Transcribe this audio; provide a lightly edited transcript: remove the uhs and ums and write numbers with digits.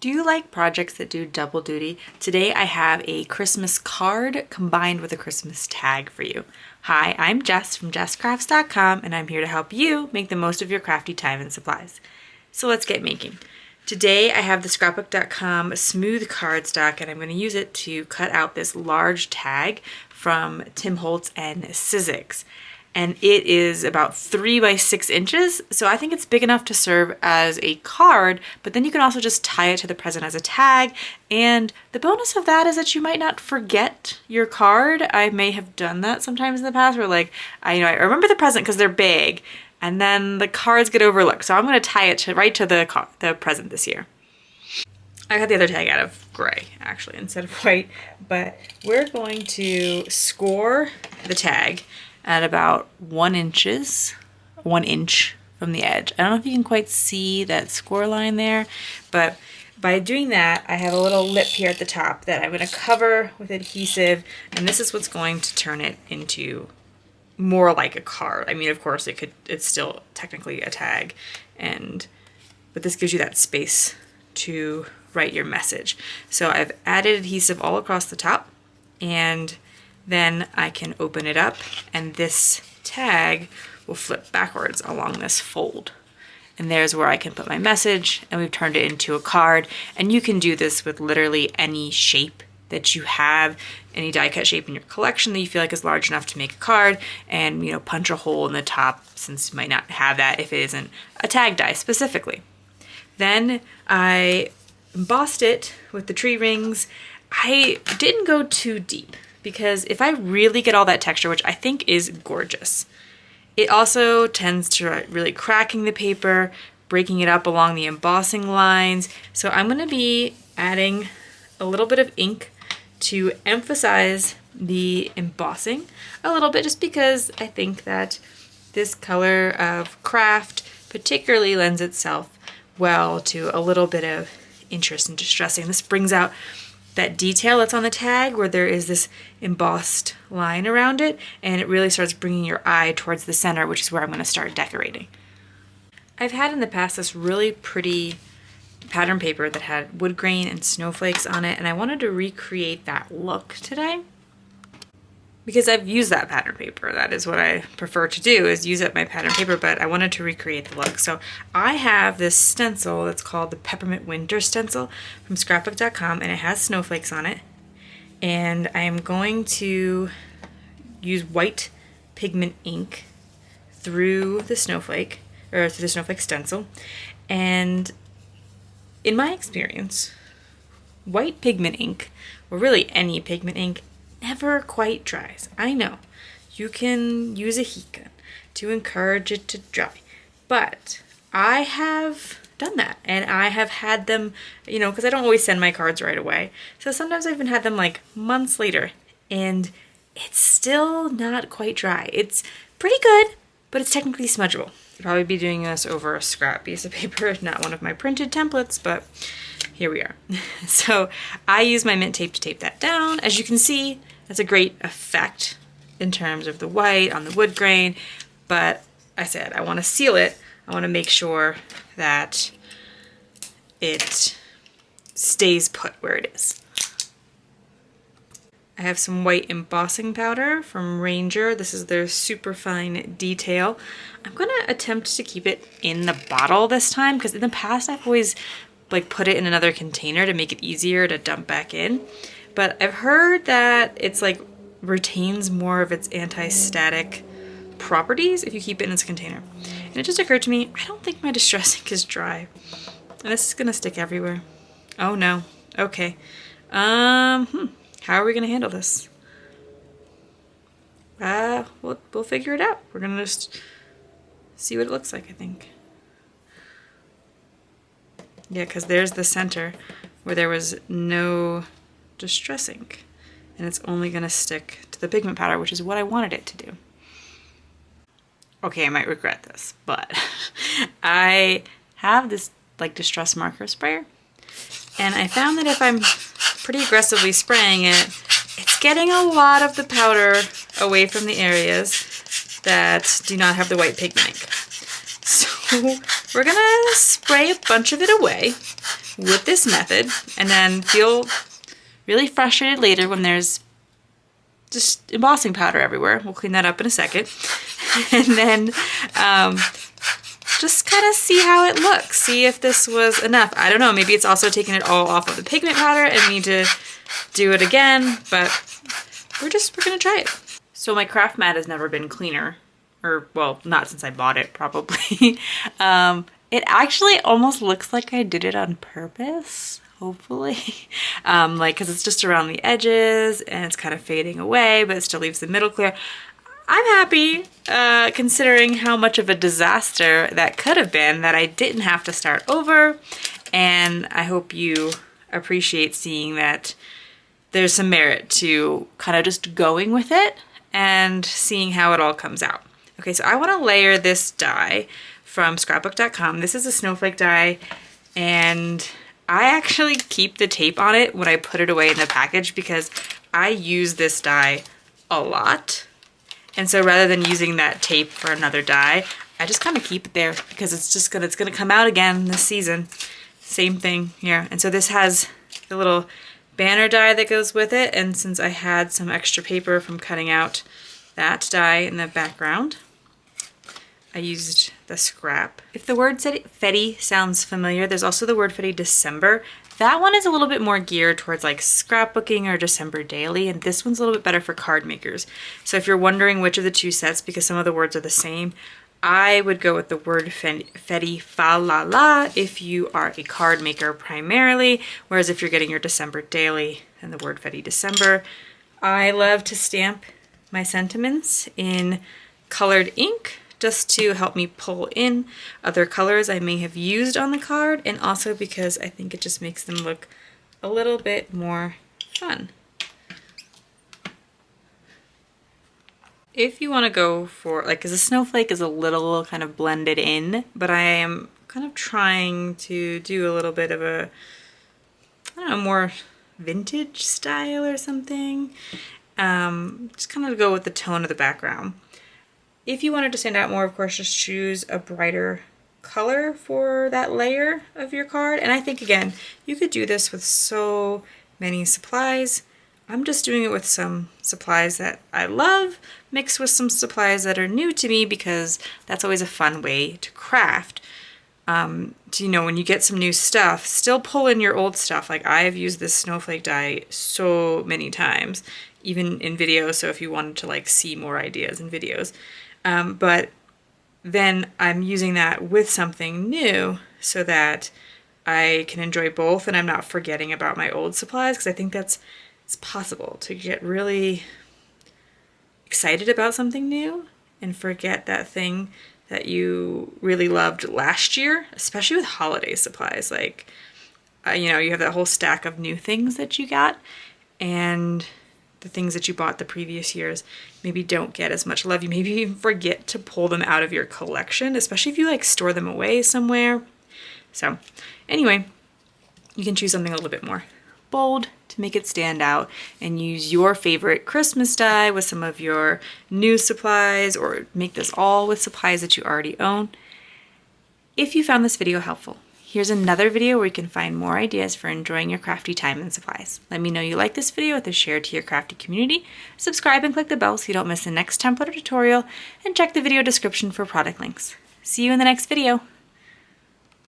Do you like projects that do double duty? Today I have a Christmas card combined with a Christmas tag for you. Hi, I'm Jess from JessCrafts.com and I'm here to help you make the most of your crafty time and supplies. So let's get making. Today I have the scrapbook.com smooth cardstock and I'm going to use it to cut out this large tag from Tim Holtz and Sizzix. And it is about 3 by 6 inches, so I think it's big enough to serve as a card, but then you can also just tie it to the present as a tag, and the bonus of that is that you might not forget your card. I may have done that sometimes in the past where I remember the present because they're big, and then the cards get overlooked, so I'm going to tie it right to the present this year. I got the other tag out of gray, actually, instead of white, but we're going to score the tag at about 1 inch from the edge. I don't know if you can quite see that score line there, but by doing that, I have a little lip here at the top that I'm going to cover with adhesive, and this is what's going to turn it into more like a card. I mean, of course, it's still technically a tag, but this gives you that space to write your message. So I've added adhesive all across the top, and then I can open it up and this tag will flip backwards along this fold. And there's where I can put my message, and we've turned it into a card. And you can do this with literally any shape that you have, any die cut shape in your collection that you feel like is large enough to make a card, and punch a hole in the top since you might not have that if it isn't a tag die specifically. Then I embossed it with the tree rings. I didn't go too deep, because if I really get all that texture, which I think is gorgeous, it also tends to really cracking the paper, breaking it up along the embossing lines. So I'm going to be adding a little bit of ink to emphasize the embossing a little bit, just because I think that this color of craft particularly lends itself well to a little bit of interest and distressing. This brings out that detail that's on the tag where there is this embossed line around it, and it really starts bringing your eye towards the center, which is where I'm going to start decorating. I've had in the past this really pretty pattern paper that had wood grain and snowflakes on it, and I wanted to recreate that look today because I've used that pattern paper. That is what I prefer to do, is use up my pattern paper, but I wanted to recreate the look. So I have this stencil that's called the Peppermint Winter Stencil from scrapbook.com, and it has snowflakes on it. And I am going to use white pigment ink through the snowflake stencil. And in my experience, white pigment ink, or really any pigment ink, never quite dries. I know you can use a heat gun to encourage it to dry, but I have done that, and I have had them, because I don't always send my cards right away, so sometimes I've even had them like months later, and it's still not quite dry. It's pretty good, but it's technically smudgeable. I'll probably be doing this over a scrap piece of paper, not one of my printed templates, but here we are. So I use my mint tape to tape that down. As you can see, that's a great effect in terms of the white on the wood grain, but I said I want to seal it. I want to make sure that it stays put where it is. I have some white embossing powder from Ranger. This is their super fine detail. I'm going to attempt to keep it in the bottle this time, because in the past I've always put it in another container to make it easier to dump back in. But I've heard that it's retains more of its anti-static properties if you keep it in its container. And it just occurred to me, I don't think my distress ink is dry. And this is gonna stick everywhere. Oh no. Okay. How are we gonna handle this? We'll figure it out. We're gonna just see what it looks like, I think. Yeah, because there's the center where there was no distress ink, and it's only going to stick to the pigment powder, which is what I wanted it to do. Okay, I might regret this, but I have this distress marker sprayer, and I found that if I'm pretty aggressively spraying it, it's getting a lot of the powder away from the areas that do not have the white pigment ink. So we're gonna spray a bunch of it away with this method and then feel really frustrated later when there's just embossing powder everywhere. We'll clean that up in a second. And then just kind of see how it looks. See if this was enough. I don't know, maybe it's also taking it all off of the pigment powder and need to do it again, but we're gonna try it. So my craft mat has never been cleaner, or well, not since I bought it probably. It actually almost looks like I did it on purpose, hopefully. Like, cause it's just around the edges and it's kind of fading away, but it still leaves the middle clear. I'm happy, considering how much of a disaster that could have been, that I didn't have to start over. And I hope you appreciate seeing that there's some merit to kind of just going with it and seeing how it all comes out. Okay, so I want to layer this die from scrapbook.com. This is a snowflake die, and I actually keep the tape on it when I put it away in the package because I use this die a lot. And so rather than using that tape for another die, I just kind of keep it there because it's gonna come out again this season. Same thing here. And so this has the little banner die that goes with it, and since I had some extra paper from cutting out that die in the background, I used the scrap. If the word Fetty sounds familiar, there's also the word Fetty December. That one is a little bit more geared towards like scrapbooking or December daily, and this one's a little bit better for card makers. So if you're wondering which of the two sets, because some of the words are the same, I would go with the word Fetty Fa La La if you are a card maker primarily, whereas if you're getting your December daily, then the word Fetty December. I love to stamp my sentiments in colored ink, just to help me pull in other colors I may have used on the card, and also because I think it just makes them look a little bit more fun. If you want to go for, like, because the snowflake is a little kind of blended in, but I am kind of trying to do a little bit of a, I don't know, more vintage style or something. Just kind of go with the tone of the background. If you wanted to stand out more, of course, just choose a brighter color for that layer of your card. And I think, again, you could do this with so many supplies. I'm just doing it with some supplies that I love, mixed with some supplies that are new to me, because that's always a fun way to craft. You know, when you get some new stuff, still pull in your old stuff. Like, I have used this snowflake die so many times, even in videos, so if you wanted to like see more ideas in videos. But then I'm using that with something new so that I can enjoy both and I'm not forgetting about my old supplies, because I think it's possible to get really excited about something new and forget that thing that you really loved last year, especially with holiday supplies. Like, you know, you have that whole stack of new things that you got, and the things that you bought the previous years maybe don't get as much love. You maybe even forget to pull them out of your collection, especially if you like store them away somewhere. So anyway, you can choose something a little bit more bold to make it stand out and use your favorite Christmas die with some of your new supplies, or make this all with supplies that you already own. If you found this video helpful, here's another video where you can find more ideas for enjoying your crafty time and supplies. Let me know you like this video with a share to your crafty community. Subscribe and click the bell so you don't miss the next template or tutorial, and check the video description for product links. See you in the next video.